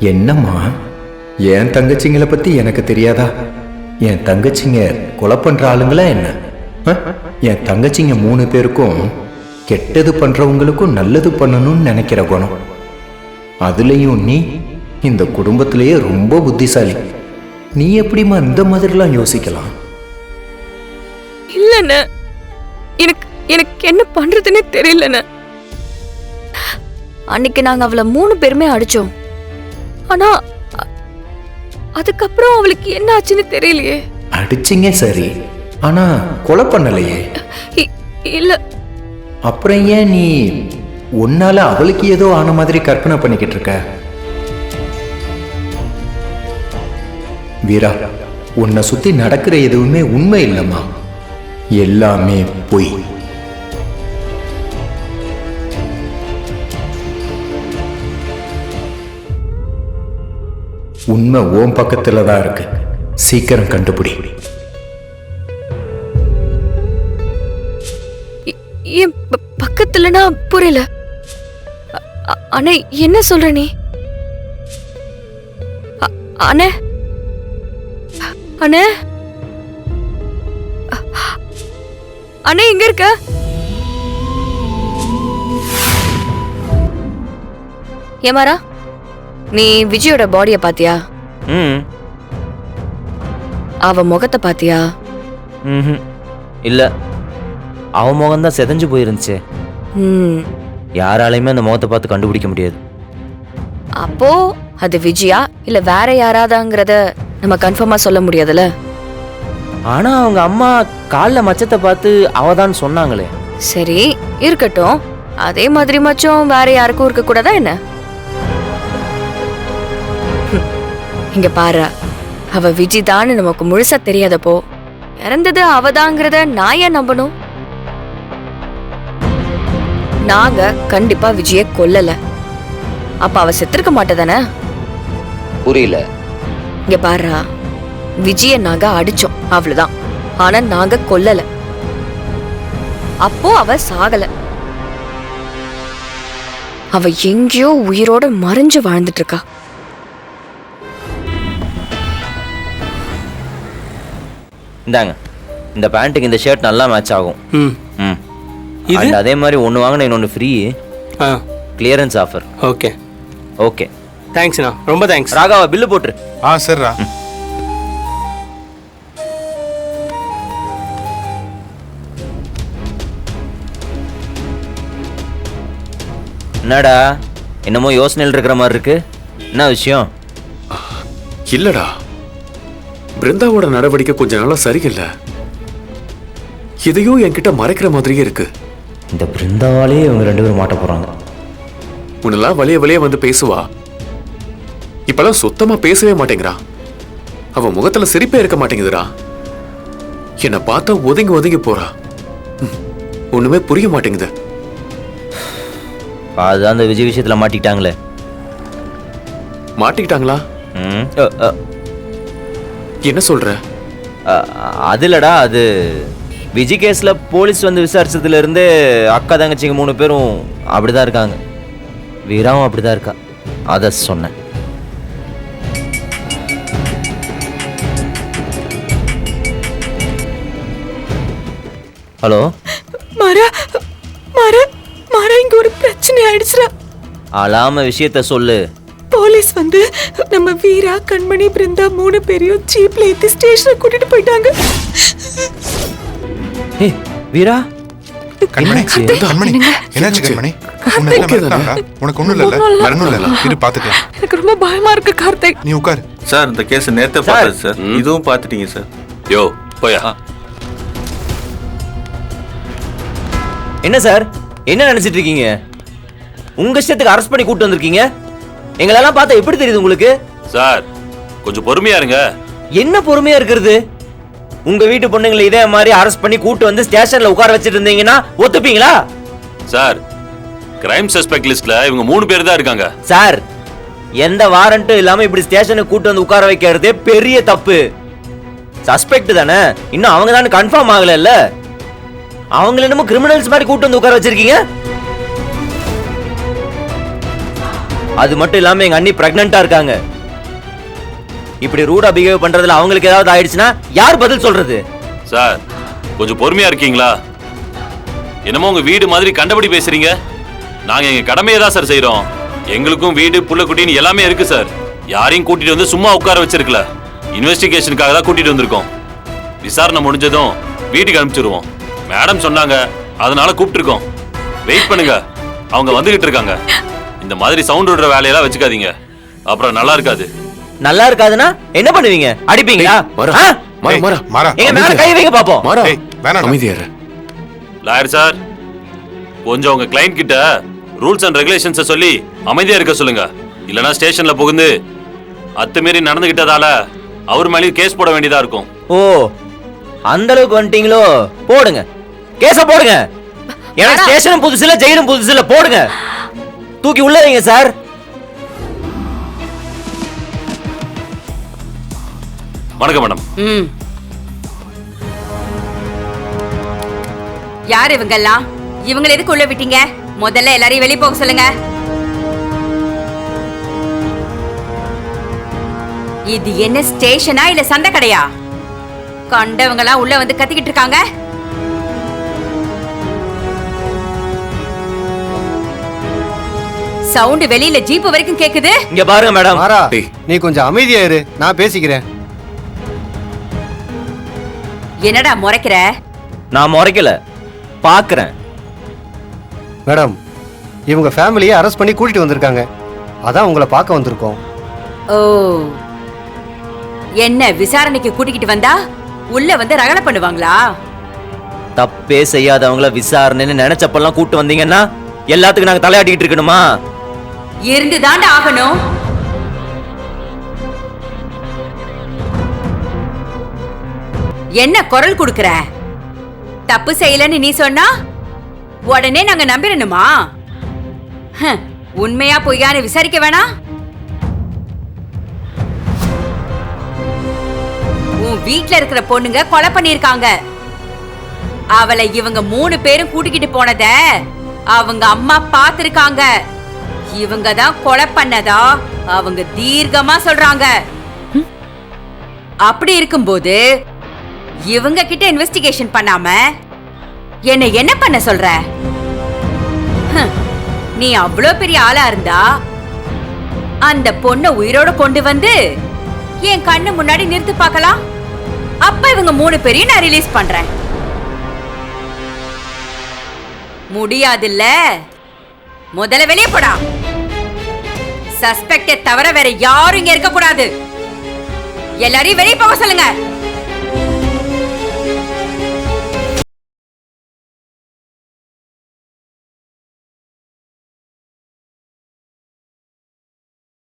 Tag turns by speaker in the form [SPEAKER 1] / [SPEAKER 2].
[SPEAKER 1] என்னம்மா, என் தங்கச்சிங்களை பத்தி எனக்கு தெரியாதா? என் தங்கச்சிங்க கொலை பண்ற ஆளுங்களா என்ன? என் தங்கச்சிங்க 3 பேருக்கும் கெட்டது பண்றவங்களுக்கும் நல்லது பண்ணணும்னு நினைக்கிற குணம். அதுலயும் நீ இந்த குடும்பத்திலேயே ரொம்ப புத்திசாலி. நீ எப்படிமா இந்த மாதிரிலாம் யோசிக்கலாம்?
[SPEAKER 2] இல்லண்ண, எனக்கு எனக்கு என்ன பண்றதுன்னே தெரியலண்ண. அன்னைக்கு நாங்க அவளை 3 பேருமே அடிச்சோம். ஆனா அதுக்கப்புறம் அவளுக்கு என்ன ஆச்சுன்னு தெரியலையே.
[SPEAKER 1] அடிச்சிங்க சரி, ஆனா கொலை பண்ணலையே.
[SPEAKER 2] இல்ல.
[SPEAKER 1] அப்புறம் ஏன் நீ உன்னால அவளுக்கு ஏதோ ஆன மாதிரி கற்பனை பண்ணிக்கிட்டு இருக்க? வீரா, உன்னை சுத்தி நடக்கிற எதுவுமே உண்மை இல்லம்மா, எல்லாமே பொய். உண்மை ஓம் பக்கத்துல தான் இருக்கு. சீக்கிரம் கண்டுபிடி.
[SPEAKER 2] ஏன் பக்கத்துலனா புரியல. அண்ணே, என்ன சொல்ற நீ? அண்ணே, அண்ணே, அண்ணே, எங்க இருக்க? ஏமாரா, நீ விஜயோட பாடிய பாத்தியா? அவ முகத்தை பாத்தியா?
[SPEAKER 3] இல்ல, அவ முகம் தான் செதஞ்சு போயிருந்துச்சு. யாராலையுமே அந்த முகத்தை பார்த்து கண்டுபிடிக்க முடியாது.
[SPEAKER 2] அப்போ அது விஜயா இல்ல வேற யாராதாங்கிறத நம்ம கன்ஃபார்மா சொல்ல முடியாதுல.
[SPEAKER 3] ஆனா அவங்க அம்மா கால்ல மச்சத்தை பார்த்து அவதான் சொன்னாங்களே.
[SPEAKER 2] சரி, இருக்கட்டும். அதே மாதிரி மச்சம் வேற யாருக்கும் இருக்க கூடாதா என்ன? இங்க பாரு, அவ விஜி தான் நமக்கு முழுசா தெரியாதப்போ இறந்தது அவதாங்கிறத நான் ஏன் நம்பணும்? நாங்க கண்டிப்பா விஜய கொல்லல. அப்ப அவ செத்திருக்க மாட்டதானே?
[SPEAKER 3] புரியல.
[SPEAKER 2] இங்க பாரு, விஜய நாங்க அடிச்சோம், அவ்வளவுதான். ஆனா நாங்க கொல்லல. அப்போ அவ சாகல. அவ எங்கேயோ உயிரோட மறைஞ்சு வாழ்ந்துட்டு இருக்கா.
[SPEAKER 3] இந்தாங்க, இந்த பேண்ட்டுக்கு இந்த ஷர்ட் நல்லா மேட்ச் ஆகும். அதே மாதிரி ஒன்று வாங்கின இன்னொன்று free. Clearance offer.
[SPEAKER 4] Okay
[SPEAKER 3] okay,
[SPEAKER 4] தேங்க்ஸ்ண்ணா, ரொம்ப தேங்க்ஸ்.
[SPEAKER 3] ராகாவா, பில்லு போட்டுரு.
[SPEAKER 5] சரிடா.
[SPEAKER 3] என்னடா, என்னமோ யோசனையில் இருக்கிற மாதிரி இருக்கு. என்ன விஷயம்?
[SPEAKER 6] இல்லடா, பிருந்தாவோட நடவடிக்கை கொஞ்ச நாளா சரியில்லை. இதையும் என்கிட்ட மறைக்கிற மாதிரியே இருக்கு.
[SPEAKER 3] இந்த பிருந்தாவாலே இவங்க 2 பேரும் மாட்ட போறாங்க.
[SPEAKER 6] முன்னெல்லாம் வலிய வந்து பேசுவா, இப்பெல்லாம் சுத்தமா பேசவே மாட்டேங்கிறா. அவ முகத்துல சிரிப்பே இருக்க மாட்டேங்குதுடா. என்னை பார்த்தா ஒதுங்கி ஒதுங்கி போறா. ஒண்ணுமே புரிய மாட்டேங்குது.
[SPEAKER 3] அதுதான் அந்த விஜய் விஷயத்துல மாட்டிக்கிட்டாங்களே.
[SPEAKER 6] மாட்டிக்கிட்டாங்களா? என்ன சொல்ற?
[SPEAKER 3] அதுலடா, அது விஜய் கேஸ்ல போலீஸ் வந்து விசாரிச்சதுல இருந்து அக்கா தங்கச்சிங்க 3 பேரும் அப்படிதான் இருக்காங்க. வீராவும் அப்படிதான் இருக்கா. அத சொன்னேன். ஹலோ
[SPEAKER 2] மாரா, மாரா, மாரா, இங்க ஒரு பிரச்சனை ஆயிடுச்சுடா.
[SPEAKER 3] அலாம விஷயத்த சொல்லு.
[SPEAKER 2] போலீஸ் வந்து நம்ம வீரா, கண்மணி, பிருந்தா 3 பேரையும் ஜீப்ல ஏத்தி ஸ்டேஷன்ல கூட்டிட்டு போயிட்டாங்க.
[SPEAKER 3] ஏய் வீரா,
[SPEAKER 5] கண்மணி, கண்மணி, என்னாச்சு கண்மணி? உனக்கு ஒண்ணும் இல்ல? ஒண்ணும் இல்ல, இரு பாத்துக்கலாம்.
[SPEAKER 2] எனக்கு ரொம்ப பயமா இருக்கு கார்த்திக்.
[SPEAKER 5] நீ உட்கார்.
[SPEAKER 7] சார், இந்த கேஸ் நேரத்தை பார்த்தது சார். இதுவும் பார்த்துட்டீங்க சார்.
[SPEAKER 6] யோ போயா.
[SPEAKER 3] என்ன சார், என்ன நினைச்சிட்டு இருக்கீங்க? உங்க இஷ்டத்துக்கு அரெஸ்ட் பண்ணி கூட்டு வந்திருக்கீங்க. எங்களெல்லாம் பார்த்தா எப்படி தெரியுது உங்களுக்கு?
[SPEAKER 7] சார், கொஞ்சம் பொறுமையா இருங்க.
[SPEAKER 3] என்ன பொறுமையா இருக்கிறது? உங்க வீட்டு பொண்ணுங்களை இதே மாதிரி அரெஸ்ட் பண்ணி கூட்டு வந்து ஸ்டேஷன்ல உட்கார வச்சிட்டு இருந்தீங்கன்னா ஒத்துப்பீங்களா?
[SPEAKER 7] சார், கிரைம் சஸ்பெக்ட் லிஸ்ட்ல இவங்க 3 பேர் தான் இருக்காங்க.
[SPEAKER 3] சார், எந்த வாரண்ட்டும் இல்லாம இப்படி ஸ்டேஷனுக்கு கூட்டு வந்து உட்கார வைக்கிறதே பெரிய தப்பு. சஸ்பெக்ட் தானே, இன்னும் அவங்க தானே கன்ஃபார்ம் ஆகல. அவங்கள என்னமோ கிரிமினல்ஸ் மாதிரி கூட்டு வந்து உட்கார வச்சிருக்கீங்க. அது மட்டும் இல்லாம எங்க அண்ணி பிரெக்னெண்டா இருக்காங்க. இப்படி ரூடா பிஹேவ் பண்றதுல அவங்களுக்கு ஏதாவது ஆயிடுச்சுன்னா யார் பதில் சொல்றது?
[SPEAKER 7] சார் கொஞ்சம் பொறுமையா இருக்கீங்களா? என்னமோ உங்க வீடு மாதிரி கண்டபடி பேசுறீங்க. நாங்க எங்க கடமையை தான் சார் செய்யறோம். எங்களுக்கும் வீடு புள்ள குட்டின்னு எல்லாமே இருக்கு சார். யாரையும் கூட்டிட்டு வந்து சும்மா உட்கார வச்சிருக்கல. இன்வெஸ்டிகேஷனுக்காக தான் கூட்டிட்டு வந்திருக்கோம். விசாரணை முடிஞ்சதும் வீட்டுக்கு அனுப்பிச்சிருவோம். மேடம் சொன்னாங்க, அதனால கூப்பிட்டுருக்கோம். வெயிட் பண்ணுங்க, அவங்க வந்துகிட்டு இருக்காங்க. இந்த மாதிரி சவுண்ட் விடுற வேலையெல்லாம் வச்சுக்காதீங்க, அப்புறம் நல்லா இருக்காது.
[SPEAKER 3] நல்லா இருக்காதுன்னா என்ன பண்ணுவீங்க? அடிப்பீங்களா?
[SPEAKER 6] மாறா,
[SPEAKER 3] ஆ?
[SPEAKER 6] மாறா, மாறா.
[SPEAKER 5] மாறா
[SPEAKER 3] எங்க மேல கை வைங்க பாப்போம்.
[SPEAKER 6] மாறா,
[SPEAKER 5] ஏய், வேணாம்.
[SPEAKER 6] அமைதியா இரு.
[SPEAKER 7] லாயர் சார், கொஞ்சம் உங்க கிளைண்ட் கிட்ட ரூல்ஸ் அண்ட் ரெகுலேஷன்ஸை சொல்லி அமைதியா இருக்க சொல்லுங்க. இல்லனா ஸ்டேஷன்ல புகுந்து அத்துமீறி நடந்துகிட்டதால அவர் மேலேயும் கேஸ் போட வேண்டியதா இருக்கும்.
[SPEAKER 3] ஓ, அந்த அளவுக்கு வந்துட்டீங்களோ? போடுங்க, கேஸ போடுங்க. எனக்கு ஸ்டேஷனும் புதுசு இல்ல, ஜெயிலும் புதுசு இல்ல. போடுங்க, தூக்கி உள்ள வைங்க சார்.
[SPEAKER 7] வணக்கம் மேடம்.
[SPEAKER 8] யார் இவங்கெல்லாம்? இவங்களை எதுக்கு உள்ள விட்டீங்க? முதல்ல எல்லாரையும் வெளிய போக சொல்லுங்க. இது என்ன ஸ்டேஷனா இல்ல சந்தை கடையா? கண்டவங்கலாம் உள்ள வந்து கத்திக்கிட்டு இருக்காங்க. சவுண்ட் வெளியில ஜீப் வரைக்கும் கேக்குது.
[SPEAKER 3] இங்க பாருங்க மேடம்.
[SPEAKER 9] மாறா,
[SPEAKER 6] டேய்.
[SPEAKER 9] நீ கொஞ்சம் அமைதியா இரு, நான் பேசிக்கிறேன்.
[SPEAKER 8] என்னடா முறைக்கிற?
[SPEAKER 3] நான் முறைக்கல, பாக்குறேன்.
[SPEAKER 9] மேடம், இவங்க ஃபேமிலியை அரெஸ்ட் பண்ணி கூட்டிட்டு வந்திருக்காங்க. அதான் உங்களை பார்க்க வந்திருக்கோம்.
[SPEAKER 8] ஓ, என்ன விசாரணைக்கு கூட்டிக்கிட்டு வந்தா உள்ள வந்து ரகலை பண்ணுவாங்களா?
[SPEAKER 3] தப்பே செய்யாதவங்கள விசாரணைன்னு நினைச்சப்பெல்லாம் கூட்டு வந்தீங்கன்னா எல்லாத்துக்கும் நாங்க தலையாட்டிக்கிட்டு இருக்கணுமா?
[SPEAKER 8] இருந்துதாண்டா ஆகணும். என்ன குரல் கொடுக்கற? தப்பு செய்யலன்னு நீ சொன்னா உடனே நாங்க நம்பிடணுமா? உண்மையா பொய்யான்னு விசாரிக்க வேணாம். உன் வீட்ல இருக்கிற பொண்ணுங்க கொலை பண்ணிருக்காங்க. அவளை இவங்க 3 பேரும் கூட்டிக்கிட்டு போனத அவங்க அம்மா பாத்திருக்காங்க. இவங்க தான் கொலை பண்ணதா அவங்க தீர்க்கமா சொல்றாங்க. அப்படி இருக்கும்போது இவங்க கிட்ட இன்வெஸ்டிகேஷன் பண்ணாம என்ன பண்ண சொல்ற? நீ அவ்வளோ பெரிய ஆளா இருந்தா அந்த பொண்ணை உயிரோட கொண்டு வந்து என் கண்ணு முன்னாடி நிறுத்து பார்க்கலாம். அப்ப இவங்க 3 பேரையும் நான் ரிலீஸ் பண்றேன். முடியாதுல்ல? முதல்ல வெளியே போடா. சஸ்பெக்டை தவிர வேற யாரும் இங்க இருக்க கூடாது. எல்லாரையும் வெளியே போக சொல்லுங்க.